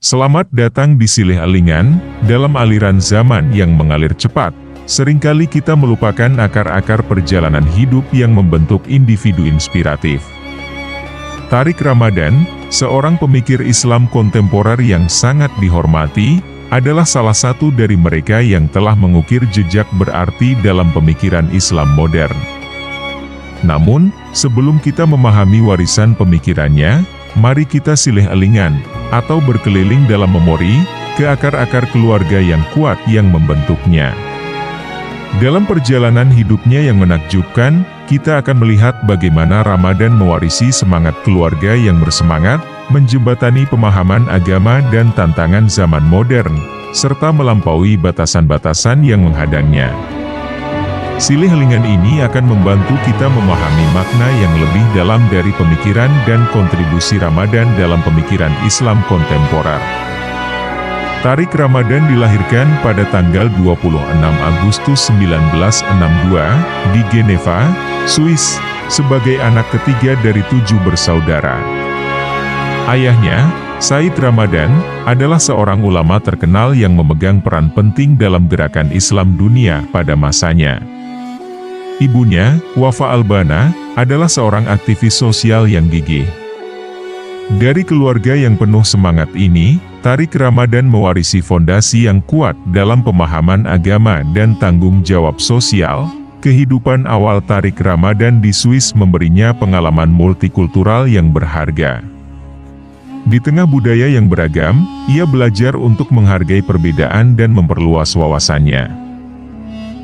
Selamat datang di Silih Alingan. Dalam aliran zaman yang mengalir cepat, seringkali kita melupakan akar-akar perjalanan hidup yang membentuk individu inspiratif. Tariq Ramadan, seorang pemikir Islam kontemporer yang sangat dihormati, adalah salah satu dari mereka yang telah mengukir jejak berarti dalam pemikiran Islam modern. Namun, sebelum kita memahami warisan pemikirannya, mari kita silih alingan, atau berkeliling dalam memori, ke akar-akar keluarga yang kuat yang membentuknya. Dalam perjalanan hidupnya yang menakjubkan, kita akan melihat bagaimana Ramadan mewarisi semangat keluarga yang bersemangat, menjembatani pemahaman agama dan tantangan zaman modern, serta melampaui batasan-batasan yang menghadangnya. Silih alingan ini akan membantu kita memahami makna yang lebih dalam dari pemikiran dan kontribusi Ramadan dalam pemikiran Islam kontemporer. Tariq Ramadan dilahirkan pada tanggal 26 Agustus 1962, di Geneva, Swiss, sebagai anak ketiga dari 7 bersaudara. Ayahnya, Said Ramadan, adalah seorang ulama terkenal yang memegang peran penting dalam gerakan Islam dunia pada masanya. Ibunya, Wafa Albana, adalah seorang aktivis sosial yang gigih. Dari keluarga yang penuh semangat ini, Tariq Ramadan mewarisi fondasi yang kuat dalam pemahaman agama dan tanggung jawab sosial. Kehidupan awal Tariq Ramadan di Swiss memberinya pengalaman multikultural yang berharga. Di tengah budaya yang beragam, ia belajar untuk menghargai perbedaan dan memperluas wawasannya.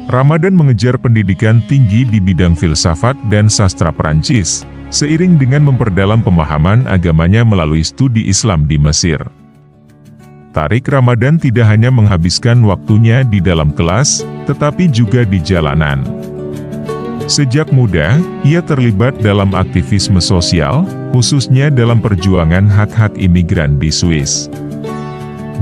Ramadan mengejar pendidikan tinggi di bidang filsafat dan sastra Perancis, seiring dengan memperdalam pemahaman agamanya melalui studi Islam di Mesir. Tariq Ramadan tidak hanya menghabiskan waktunya di dalam kelas, tetapi juga di jalanan. Sejak muda, ia terlibat dalam aktivisme sosial, khususnya dalam perjuangan hak-hak imigran di Swiss.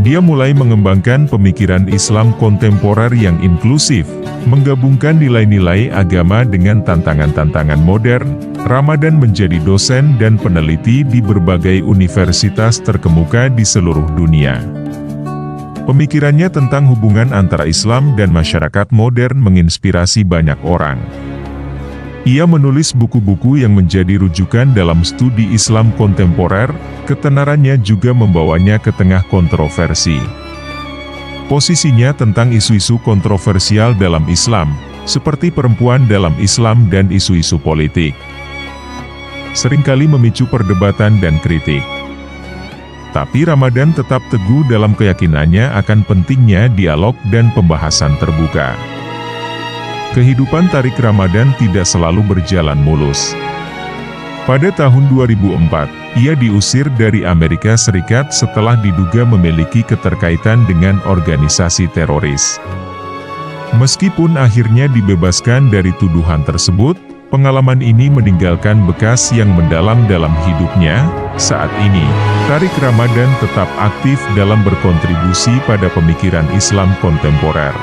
Dia mulai mengembangkan pemikiran Islam kontemporer yang inklusif, menggabungkan nilai-nilai agama dengan tantangan-tantangan modern. Ramadan menjadi dosen dan peneliti di berbagai universitas terkemuka di seluruh dunia. Pemikirannya tentang hubungan antara Islam dan masyarakat modern menginspirasi banyak orang. Ia menulis buku-buku yang menjadi rujukan dalam studi Islam kontemporer. Ketenarannya juga membawanya ke tengah kontroversi. Posisinya tentang isu-isu kontroversial dalam Islam, seperti perempuan dalam Islam dan isu-isu politik, seringkali memicu perdebatan dan kritik. Tapi Ramadan tetap teguh dalam keyakinannya akan pentingnya dialog dan pembahasan terbuka. Kehidupan Tariq Ramadan tidak selalu berjalan mulus. Pada tahun 2004, ia diusir dari Amerika Serikat setelah diduga memiliki keterkaitan dengan organisasi teroris. Meskipun akhirnya dibebaskan dari tuduhan tersebut, pengalaman ini meninggalkan bekas yang mendalam dalam hidupnya. Saat ini, Tariq Ramadan tetap aktif dalam berkontribusi pada pemikiran Islam kontemporer.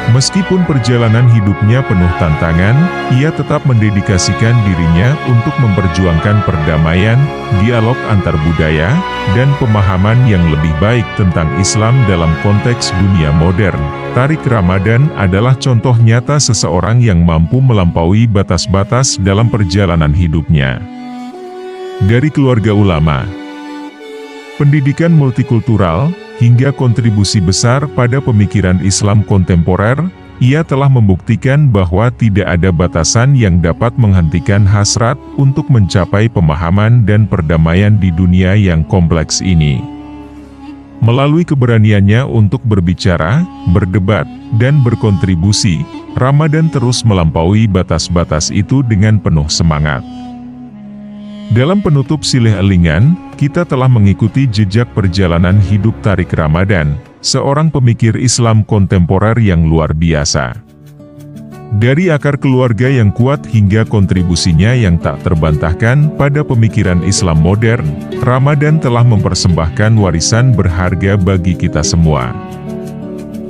Meskipun perjalanan hidupnya penuh tantangan, ia tetap mendedikasikan dirinya untuk memperjuangkan perdamaian, dialog antar budaya, dan pemahaman yang lebih baik tentang Islam dalam konteks dunia modern. Tariq Ramadan adalah contoh nyata seseorang yang mampu melampaui batas-batas dalam perjalanan hidupnya. Dari keluarga ulama, pendidikan multikultural, hingga kontribusi besar pada pemikiran Islam kontemporer, ia telah membuktikan bahwa tidak ada batasan yang dapat menghentikan hasrat untuk mencapai pemahaman dan perdamaian di dunia yang kompleks ini. Melalui keberaniannya untuk berbicara, berdebat, dan berkontribusi, Ramadan terus melampaui batas-batas itu dengan penuh semangat. Dalam penutup silih alingan, kita telah mengikuti jejak perjalanan hidup Tariq Ramadan, seorang pemikir Islam kontemporer yang luar biasa. Dari akar keluarga yang kuat hingga kontribusinya yang tak terbantahkan pada pemikiran Islam modern, Ramadan telah mempersembahkan warisan berharga bagi kita semua.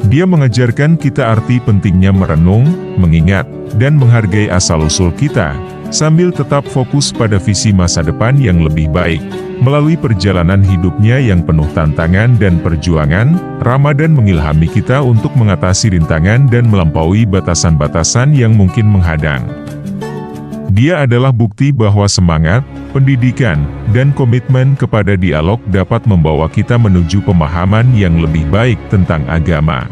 Dia mengajarkan kita arti pentingnya merenung, mengingat, dan menghargai asal-usul kita, sambil tetap fokus pada visi masa depan yang lebih baik. Melalui perjalanan hidupnya yang penuh tantangan dan perjuangan, Ramadan mengilhami kita untuk mengatasi rintangan dan melampaui batasan-batasan yang mungkin menghadang. Dia adalah bukti bahwa semangat, pendidikan, dan komitmen kepada dialog dapat membawa kita menuju pemahaman yang lebih baik tentang agama,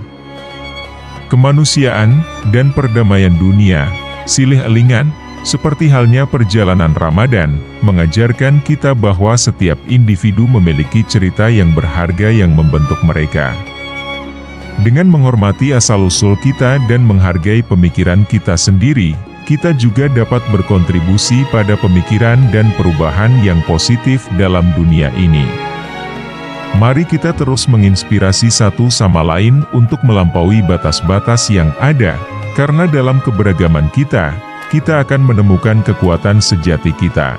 kemanusiaan, dan perdamaian dunia. Silih Alingan, seperti halnya perjalanan Ramadan, mengajarkan kita bahwa setiap individu memiliki cerita yang berharga yang membentuk mereka. Dengan menghormati asal-usul kita dan menghargai pemikiran kita sendiri, kita juga dapat berkontribusi pada pemikiran dan perubahan yang positif dalam dunia ini. Mari kita terus menginspirasi satu sama lain untuk melampaui batas-batas yang ada, karena dalam keberagaman kita akan menemukan kekuatan sejati kita.